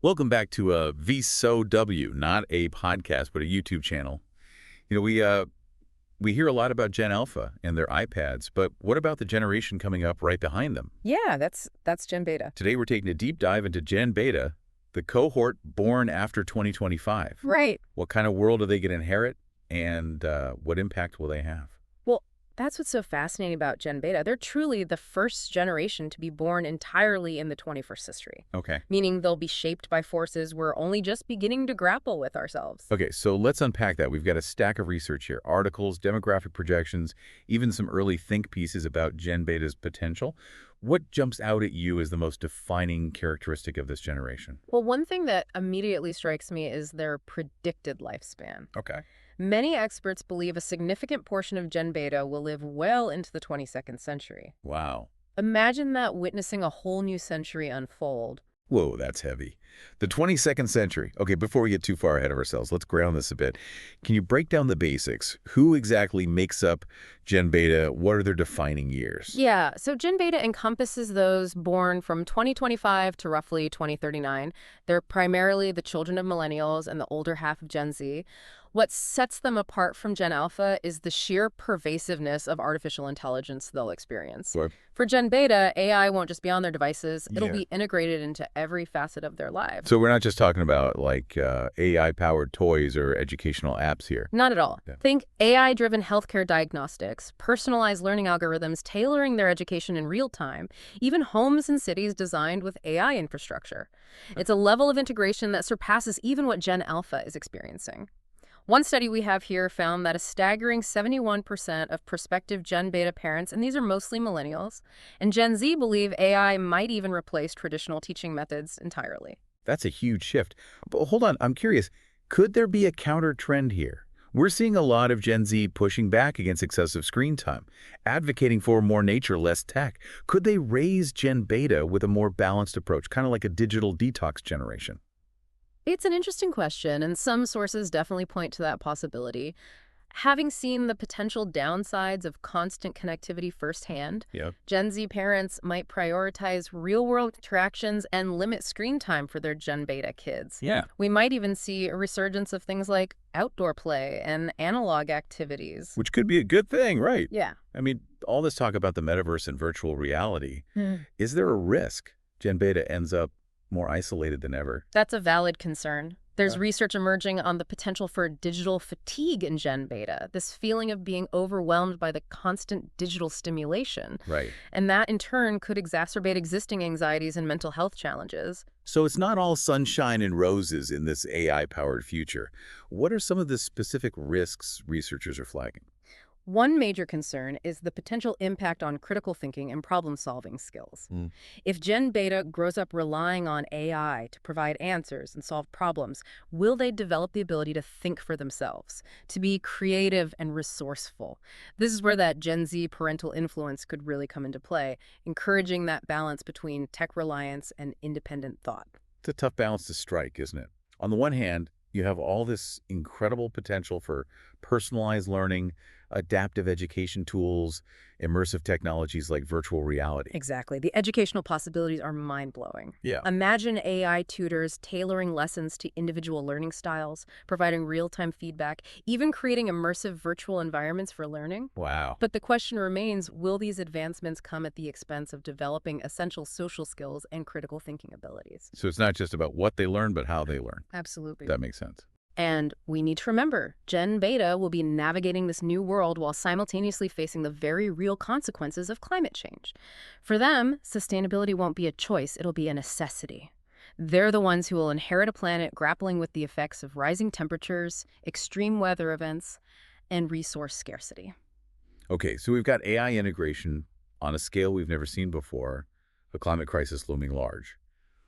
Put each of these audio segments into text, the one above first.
Welcome back to VSOW, not a podcast, but a YouTube channel. We hear a lot about Gen Alpha and their iPads, but what about the generation coming up right behind them? Yeah, that's Gen Beta. Today we're taking a deep dive into Gen Beta, the cohort born after 2025. Right. What kind of world are they going to inherit, and what impact will they have? Well, that's what's so fascinating about Gen Beta. They're truly the first generation to be born entirely in the 21st century, Okay. meaning they'll be shaped by forces we're only just beginning to grapple with ourselves. Okay, so let's unpack that. We've got a stack of research here, articles, demographic projections, even some early think pieces about Gen Beta's potential. What jumps out at you as the most defining characteristic of this generation? Well, one thing that immediately strikes me is their predicted lifespan. Okay. Many experts believe a significant portion of Gen Beta will live well into the 22nd century. Wow. Imagine that, witnessing a whole new century unfold. Whoa, that's heavy. The 22nd century. Okay, before we get too far ahead of ourselves, let's ground this a bit. Can you break down the basics? Who exactly makes up Gen Beta? What are their defining years? Yeah, so Gen Beta encompasses those born from 2025 to roughly 2039. They're primarily the children of millennials and the older half of Gen Z. What sets them apart from Gen Alpha is the sheer pervasiveness of artificial intelligence they'll experience. Right. For Gen Beta, AI won't just be on their devices, it'll Yeah. be integrated into every facet of their lives. So we're not just talking about like AI-powered toys or educational apps here. Not at all. Yeah. Think AI-driven healthcare diagnostics, personalized learning algorithms tailoring their education in real time, even homes and cities designed with AI infrastructure. It's a level of integration that surpasses even what Gen Alpha is experiencing. One study we have here found that a staggering 71% of prospective Gen Beta parents, and these are mostly millennials, and Gen Z believe AI might even replace traditional teaching methods entirely. That's a huge shift. But hold on, I'm curious. Could there be a counter trend here? We're seeing a lot of Gen Z pushing back against excessive screen time, advocating for more nature, less tech. Could they raise Gen Beta with a more balanced approach, kind of like a digital detox generation? It's an interesting question, and some sources definitely point to that possibility. Having seen the potential downsides of constant connectivity firsthand, Yeah. Gen Z parents might prioritize real-world interactions and limit screen time for their Gen Beta kids. Yeah. We might even see a resurgence of things like outdoor play and analog activities. Which could be a good thing, right? Yeah. I mean, all this talk about the metaverse and virtual reality, Hmm. is there a risk Gen Beta ends up more isolated than ever? That's a valid concern. There's Yeah. research emerging on the potential for digital fatigue in Gen Beta, this feeling of being overwhelmed by the constant digital stimulation. Right. And that, in turn, could exacerbate existing anxieties and mental health challenges. So it's not all sunshine and roses in this AI-powered future. What are some of the specific risks researchers are flagging? One major concern is the potential impact on critical thinking and problem-solving skills. Mm. If Gen Beta grows up relying on AI to provide answers and solve problems, will they develop the ability to think for themselves, to be creative and resourceful? This is where that Gen Z parental influence could really come into play, encouraging that balance between tech reliance and independent thought. It's a tough balance to strike, isn't it? On the one hand, you have all this incredible potential for personalized learning, adaptive education tools, immersive technologies like virtual reality. Exactly. The educational possibilities are mind-blowing. Yeah. Imagine AI tutors tailoring lessons to individual learning styles, providing real-time feedback, even creating immersive virtual environments for learning. Wow. But the question remains, will these advancements come at the expense of developing essential social skills and critical thinking abilities? So it's not just about what they learn, but how they learn. Absolutely. That makes sense. And we need to remember, Gen Beta will be navigating this new world while simultaneously facing the very real consequences of climate change. For them, sustainability won't be a choice, it'll be a necessity. They're the ones who will inherit a planet grappling with the effects of rising temperatures, extreme weather events, and resource scarcity. Okay, so we've got AI integration on a scale we've never seen before, a climate crisis looming large.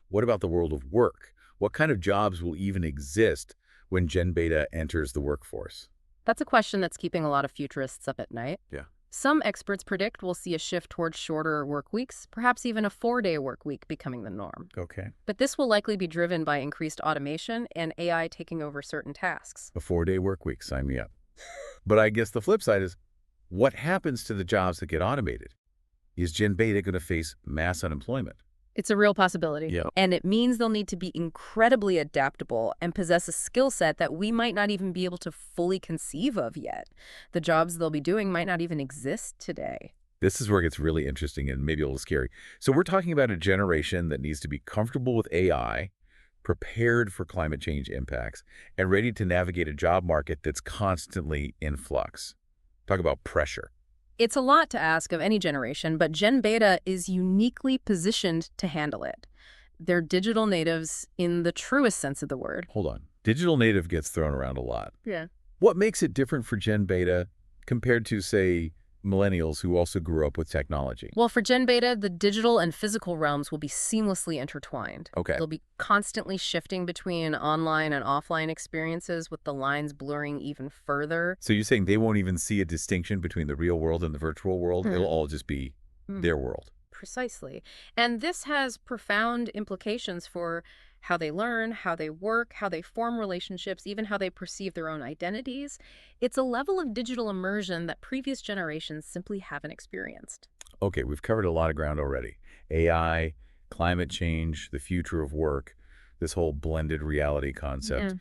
What about the world of work? What kind of jobs will even exist when Gen Beta enters the workforce? That's a question that's keeping a lot of futurists up at night. Yeah. Some experts predict we'll see a shift towards shorter work weeks, perhaps even a 4-day work week becoming the norm. Okay. But this will likely be driven by increased automation and AI taking over certain tasks. A 4-day work week, sign me up. But I guess the flip side is, what happens to the jobs that get automated? Is Gen Beta going to face mass unemployment? It's a real possibility. Yeah. And it means they'll need to be incredibly adaptable and possess a skill set that we might not even be able to fully conceive of yet. The jobs they'll be doing might not even exist today. This is where it gets really interesting and maybe a little scary. So we're talking about a generation that needs to be comfortable with AI, prepared for climate change impacts, and ready to navigate a job market that's constantly in flux. Talk about pressure. It's a lot to ask of any generation, but Gen Beta is uniquely positioned to handle it. They're digital natives in the truest sense of the word. Hold on. Digital native gets thrown around a lot. Yeah. What makes it different for Gen Beta compared to, say, millennials who also grew up with technology? Well, for Gen Beta, the digital and physical realms will be seamlessly intertwined. Okay. They'll be constantly shifting between online and offline experiences, with the lines blurring even further. So you're saying they won't even see a distinction between the real world and the virtual world? It'll all just be their world. Precisely. And this has profound implications for how they learn, how they work, how they form relationships, even how they perceive their own identities. It's a level of digital immersion that previous generations simply haven't experienced. Okay, we've covered a lot of ground already. AI, climate change, the future of work, this whole blended reality concept. Yeah.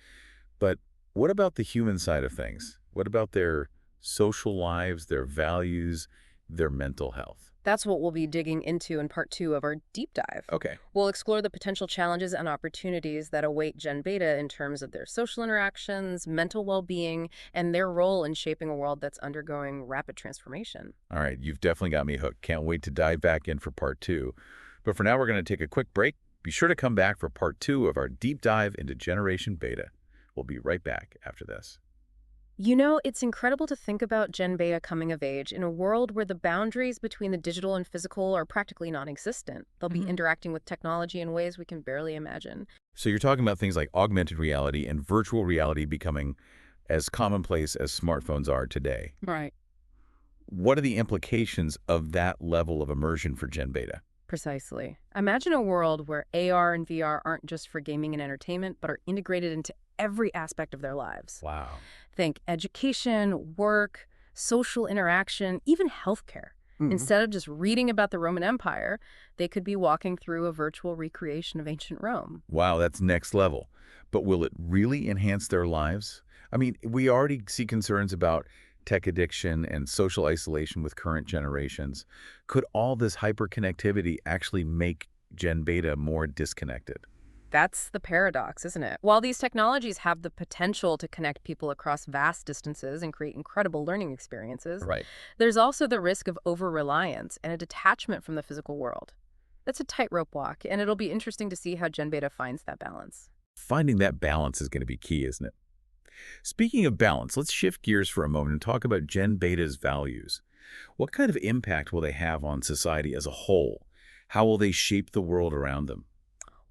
But what about the human side of things? What about their social lives, their values, their mental health? That's what we'll be digging into in part 2 of our deep dive. Okay. We'll explore the potential challenges and opportunities that await Gen Beta in terms of their social interactions, mental well-being, and their role in shaping a world that's undergoing rapid transformation. All right, you've definitely got me hooked. Can't wait to dive back in for part 2. But for now, we're going to take a quick break. Be sure to come back for part 2 of our deep dive into Generation Beta. We'll be right back after this. You know, it's incredible to think about Gen Beta coming of age in a world where the boundaries between the digital and physical are practically non-existent. They'll be interacting with technology in ways we can barely imagine. So you're talking about things like augmented reality and virtual reality becoming as commonplace as smartphones are today. Right. What are the implications of that level of immersion for Gen Beta? Precisely. Imagine a world where AR and VR aren't just for gaming and entertainment, but are integrated into every aspect of their lives. Wow. Think education, work, social interaction, even healthcare. Instead of just reading about the Roman Empire, they could be walking through a virtual recreation of ancient Rome. Wow, that's next level. But will it really enhance their lives? I mean, we already see concerns about tech addiction and social isolation with current generations. Could all this hyperconnectivity actually make Gen Beta more disconnected? That's the paradox, isn't it? While these technologies have the potential to connect people across vast distances and create incredible learning experiences, Right. there's also the risk of over-reliance and a detachment from the physical world. That's a tightrope walk, and it'll be interesting to see how Gen Beta finds that balance. Finding that balance is going to be key, isn't it? Speaking of balance, let's shift gears for a moment and talk about Gen Beta's values. What kind of impact will they have on society as a whole? How will they shape the world around them?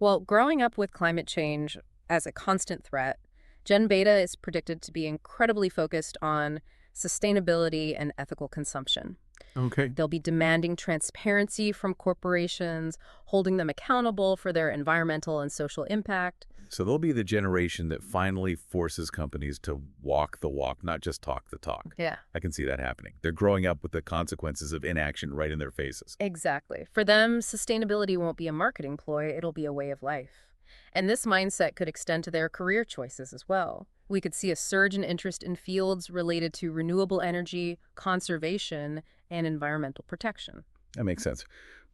Well, growing up with climate change as a constant threat, Gen Beta is predicted to be incredibly focused on sustainability and ethical consumption. Okay. They'll be demanding transparency from corporations, holding them accountable for their environmental and social impact. So they'll be the generation that finally forces companies to walk the walk, not just talk the talk. Yeah. I can see that happening. They're growing up with the consequences of inaction right in their faces. Exactly. For them, sustainability won't be a marketing ploy, it'll be a way of life. And this mindset could extend to their career choices as well. We could see a surge in interest in fields related to renewable energy, conservation, and environmental protection. That makes sense.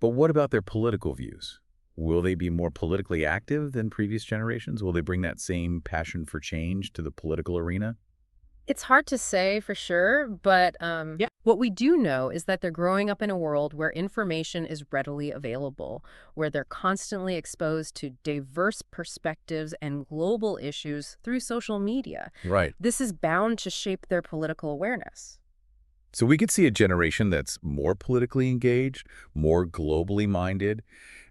But what about their political views? Will they be more politically active than previous generations? Will they bring that same passion for change to the political arena? It's hard to say for sure, but what we do know is that they're growing up in a world where information is readily available, where they're constantly exposed to diverse perspectives and global issues through social media. Right. This is bound to shape their political awareness. So we could see a generation that's more politically engaged, more globally minded,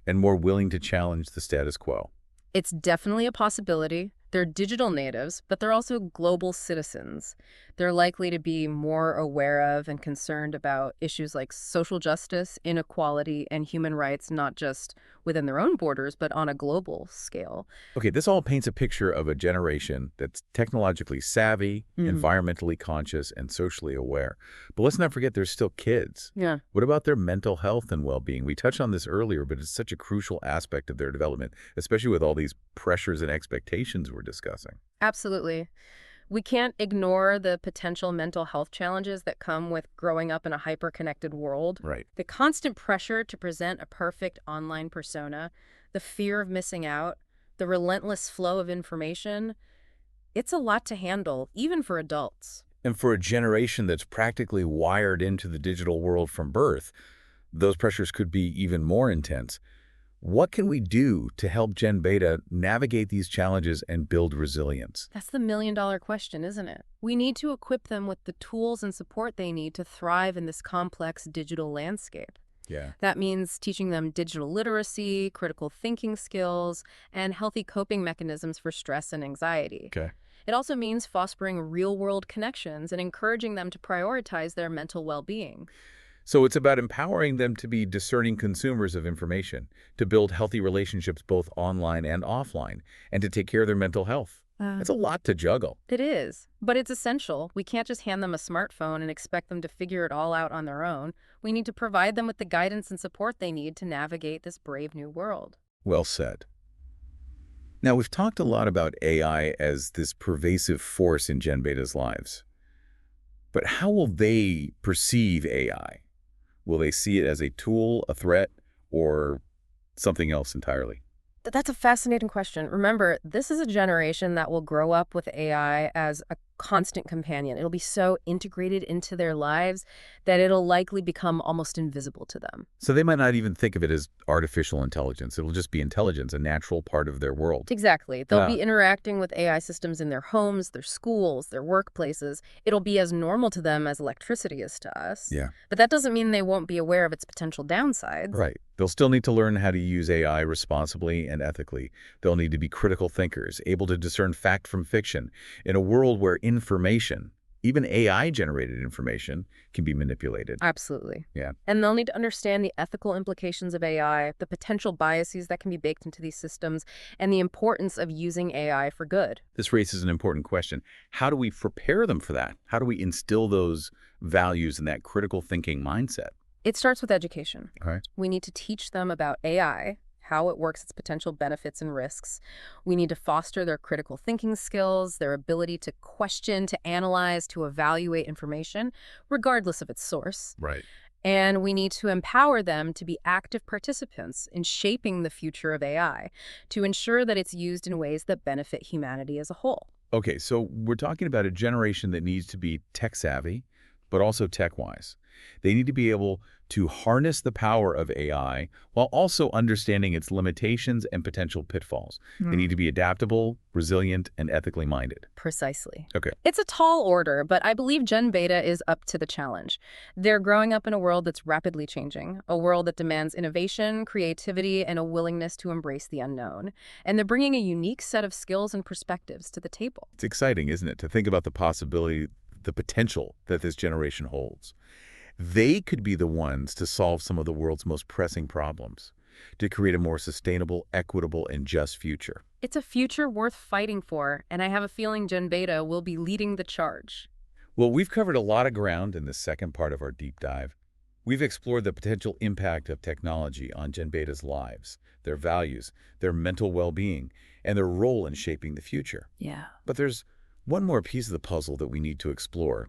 and more willing to challenge the status quo. It's definitely a possibility. They're digital natives, but they're also global citizens. They're likely to be more aware of and concerned about issues like social justice, inequality, and human rights, not just within their own borders, but on a global scale. Okay, this all paints a picture of a generation that's technologically savvy, Hmm. environmentally conscious, and socially aware. But let's not forget there's still kids. Yeah. What about their mental health and well-being? We touched on this earlier, but it's such a crucial aspect of their development, especially with all these pressures and expectations we're discussing. Absolutely. We can't ignore the potential mental health challenges that come with growing up in a hyper-connected world. Right. The constant pressure to present a perfect online persona, the fear of missing out, the relentless flow of information, it's a lot to handle, even for adults. And for a generation that's practically wired into the digital world from birth, those pressures could be even more intense. What can we do to help Gen Beta navigate these challenges and build resilience? That's the million-dollar question, isn't it? We need to equip them with the tools and support they need to thrive in this complex digital landscape. Yeah. That means teaching them digital literacy, critical thinking skills, and healthy coping mechanisms for stress and anxiety. Okay. It also means fostering real-world connections and encouraging them to prioritize their mental well-being. So it's about empowering them to be discerning consumers of information, to build healthy relationships both online and offline, and to take care of their mental health. That's a lot to juggle. It is, but it's essential. We can't just hand them a smartphone and expect them to figure it all out on their own. We need to provide them with the guidance and support they need to navigate this brave new world. Well said. Now, we've talked a lot about AI as this pervasive force in Gen Beta's lives. But how will they perceive AI? Will they see it as a tool, a threat, or something else entirely? That's a fascinating question. Remember, this is a generation that will grow up with AI as a constant companion. It'll be so integrated into their lives that it'll likely become almost invisible to them. So they might not even think of it as artificial intelligence. It'll just be intelligence, a natural part of their world. Exactly. They'll Ah, be interacting with AI systems in their homes, their schools, their workplaces. It'll be as normal to them as electricity is to us. yeah. But that doesn't mean they won't be aware of its potential downsides. Right. They'll still need to learn how to use AI responsibly and ethically. They'll need to be critical thinkers, able to discern fact from fiction in a world where information, even AI-generated information, can be manipulated. Absolutely. Yeah. And they'll need to understand the ethical implications of AI, the potential biases that can be baked into these systems, and the importance of using AI for good. This raises an important question. How do we prepare them for that? How do we instill those values and that critical thinking mindset? It starts with education. All right. We need to teach them about AI, how it works, its potential benefits and risks. We need to foster their critical thinking skills, their ability to question, to analyze, to evaluate information, regardless of its source. Right. And we need to empower them to be active participants in shaping the future of AI, to ensure that it's used in ways that benefit humanity as a whole. Okay, so we're talking about a generation that needs to be tech savvy, but also tech wise. They need to be able to harness the power of AI while also understanding its limitations and potential pitfalls. They need to be adaptable, resilient, and ethically minded. Precisely. Okay. It's a tall order, but I believe Gen Beta is up to the challenge. They're growing up in a world that's rapidly changing, a world that demands innovation, creativity, and a willingness to embrace the unknown. And they're bringing a unique set of skills and perspectives to the table. It's exciting, isn't it, to think about the possibility, the potential that this generation holds. They could be the ones to solve some of the world's most pressing problems, to create a more sustainable, equitable, and just future. It's a future worth fighting for, and I have a feeling Gen Beta will be leading the charge. Well, we've covered a lot of ground in the second part of our deep dive. We've explored the potential impact of technology on Gen Beta's lives, their values, their mental well-being, and their role in shaping the future. Yeah. But there's one more piece of the puzzle that we need to explore: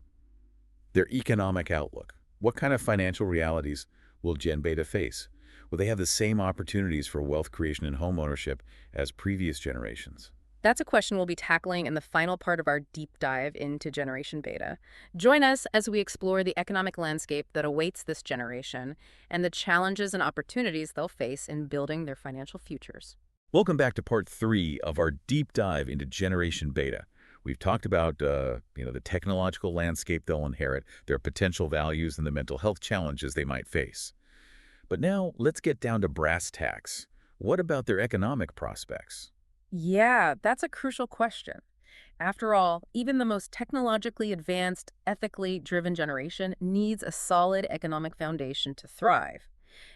their economic outlook. What kind of financial realities will Gen Beta face? Will they have the same opportunities for wealth creation and home ownership as previous generations? That's a question we'll be tackling in the final part of our deep dive into Generation Beta. Join us as we explore the economic landscape that awaits this generation and the challenges and opportunities they'll face in building their financial futures. Welcome back to part 3 of our deep dive into Generation Beta. We've talked about the technological landscape they'll inherit, their potential values, and the mental health challenges they might face. But now let's get down to brass tacks. What about their economic prospects? Yeah, that's a crucial question. After all, even the most technologically advanced, ethically driven generation needs a solid economic foundation to thrive.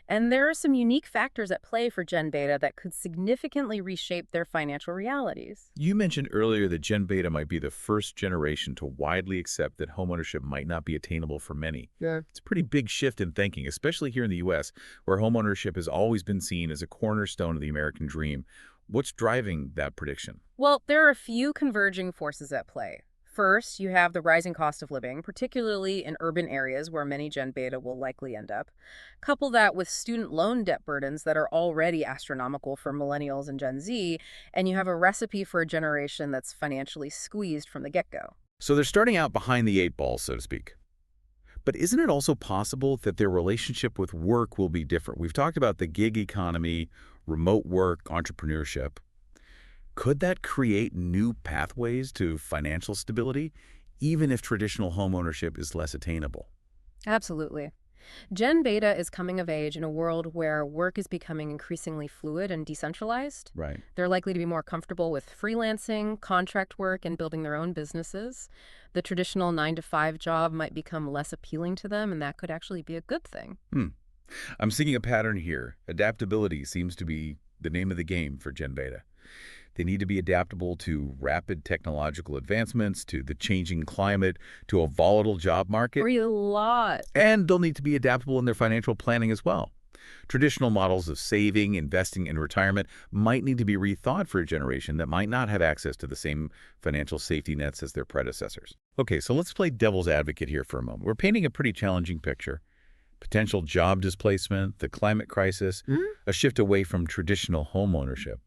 And there are some unique factors at play for Gen Beta that could significantly reshape their financial realities. You mentioned earlier that Gen Beta might be the first generation to widely accept that homeownership might not be attainable for many. Yeah. It's a pretty big shift in thinking, especially here in the U.S., where homeownership has always been seen as a cornerstone of the American dream. What's driving that prediction? Well, there are a few converging forces at play. First, you have the rising cost of living, particularly in urban areas where many Gen Beta will likely end up. Couple that with student loan debt burdens that are already astronomical for millennials and Gen Z, and you have a recipe for a generation that's financially squeezed from the get-go. So they're starting out behind the eight ball, so to speak. But isn't it also possible that their relationship with work will be different? We've talked about the gig economy, remote work, entrepreneurship. Could that create new pathways to financial stability, even if traditional homeownership is less attainable? Absolutely. Gen Beta is coming of age in a world where work is becoming increasingly fluid and decentralized. Right. They're likely to be more comfortable with freelancing, contract work, and building their own businesses. The traditional 9 to 5 job might become less appealing to them, and that could actually be a good thing. Hmm. I'm seeing a pattern here. Adaptability seems to be the name of the game for Gen Beta. They need to be adaptable to rapid technological advancements, to the changing climate, to a volatile job market, Or a lot. and they'll need to be adaptable in their financial planning as well. Traditional models of saving, investing, and retirement might need to be rethought for a generation that might not have access to the same financial safety nets as their predecessors. Okay, so let's play devil's advocate here for a moment. We're painting a pretty challenging picture. Potential job displacement, the climate crisis, a shift away from traditional home ownership.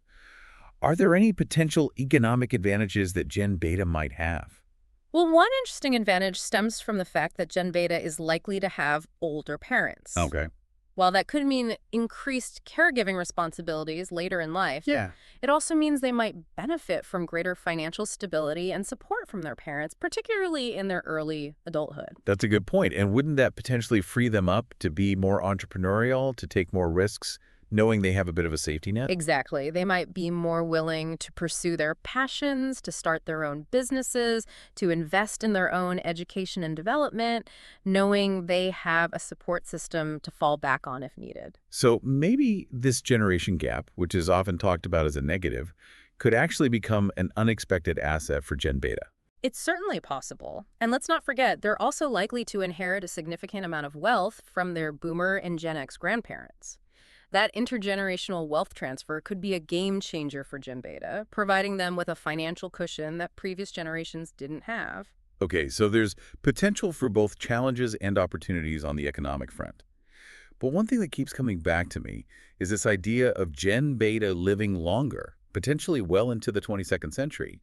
Are there any potential economic advantages that Gen Beta might have? Well, one interesting advantage stems from the fact that Gen Beta is likely to have older parents. Okay. While that could mean increased caregiving responsibilities later in life, Yeah. it also means they might benefit from greater financial stability and support from their parents, particularly in their early adulthood. That's a good point. And wouldn't that potentially free them up to be more entrepreneurial, to take more risks, knowing they have a bit of a safety net? Exactly. They might be more willing to pursue their passions, to start their own businesses, to invest in their own education and development, knowing they have a support system to fall back on if needed. So maybe this generation gap, which is often talked about as a negative, could actually become an unexpected asset for Gen Beta. It's certainly possible. And let's not forget, they're also likely to inherit a significant amount of wealth from their boomer and Gen X grandparents. That intergenerational wealth transfer could be a game changer for Gen Beta, providing them with a financial cushion that previous generations didn't have. Okay, so there's potential for both challenges and opportunities on the economic front. But one thing that keeps coming back to me is this idea of Gen Beta living longer, potentially well into the 22nd century.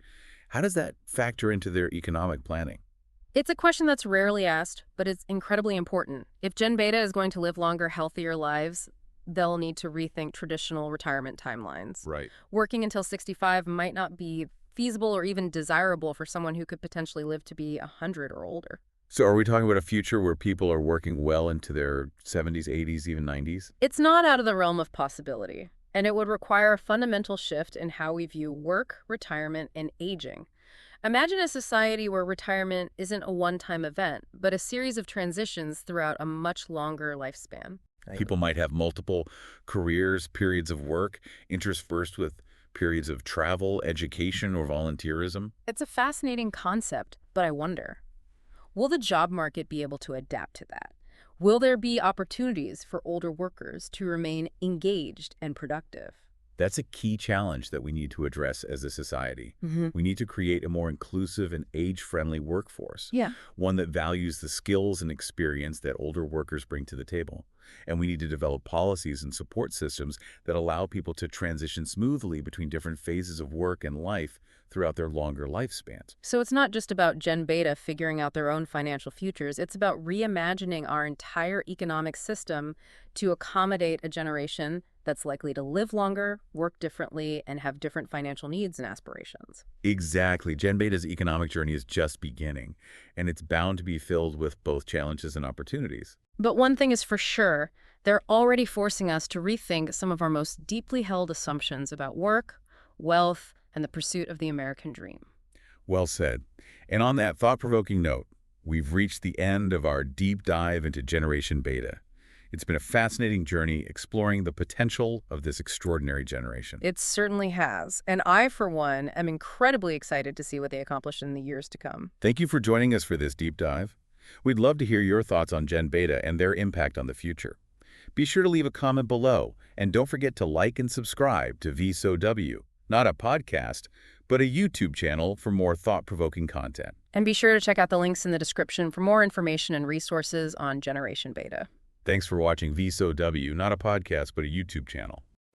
How does that factor into their economic planning? It's a question that's rarely asked, but it's incredibly important. If Gen Beta is going to live longer, healthier lives, they'll need to rethink traditional retirement timelines. Right. Working until 65 might not be feasible or even desirable for someone who could potentially live to be 100 or older. So are we talking about a future where people are working well into their 70s, 80s, even 90s? It's not out of the realm of possibility, and it would require a fundamental shift in how we view work, retirement, and aging. Imagine a society where retirement isn't a one-time event, but a series of transitions throughout a much longer lifespan. People might have multiple careers, periods of work, interspersed with periods of travel, education, or volunteerism. It's a fascinating concept, but I wonder, will the job market be able to adapt to that? Will there be opportunities for older workers to remain engaged and productive? That's a key challenge that we need to address as a society. Hmm. We need to create a more inclusive and age-friendly workforce, Yeah. one that values the skills and experience that older workers bring to the table. And we need to develop policies and support systems that allow people to transition smoothly between different phases of work and life throughout their longer lifespans. So it's not just about Gen Beta figuring out their own financial futures. It's about reimagining our entire economic system to accommodate a generation that's likely to live longer, work differently, and have different financial needs and aspirations. Exactly. Gen Beta's economic journey is just beginning, and it's bound to be filled with both challenges and opportunities. But one thing is for sure, they're already forcing us to rethink some of our most deeply held assumptions about work, wealth, and the pursuit of the American dream. Well said. And on that thought-provoking note, we've reached the end of our deep dive into Generation Beta. It's been a fascinating journey exploring the potential of this extraordinary generation. It certainly has. And I, for one, am incredibly excited to see what they accomplish in the years to come. Thank you for joining us for this deep dive. We'd love to hear your thoughts on Gen Beta and their impact on the future. Be sure to leave a comment below, and don't forget to like and subscribe to VSOW, not a podcast, but a YouTube channel for more thought-provoking content. And be sure to check out the links in the description for more information and resources on Generation Beta. Thanks for watching VSOW, not a podcast, but a YouTube channel.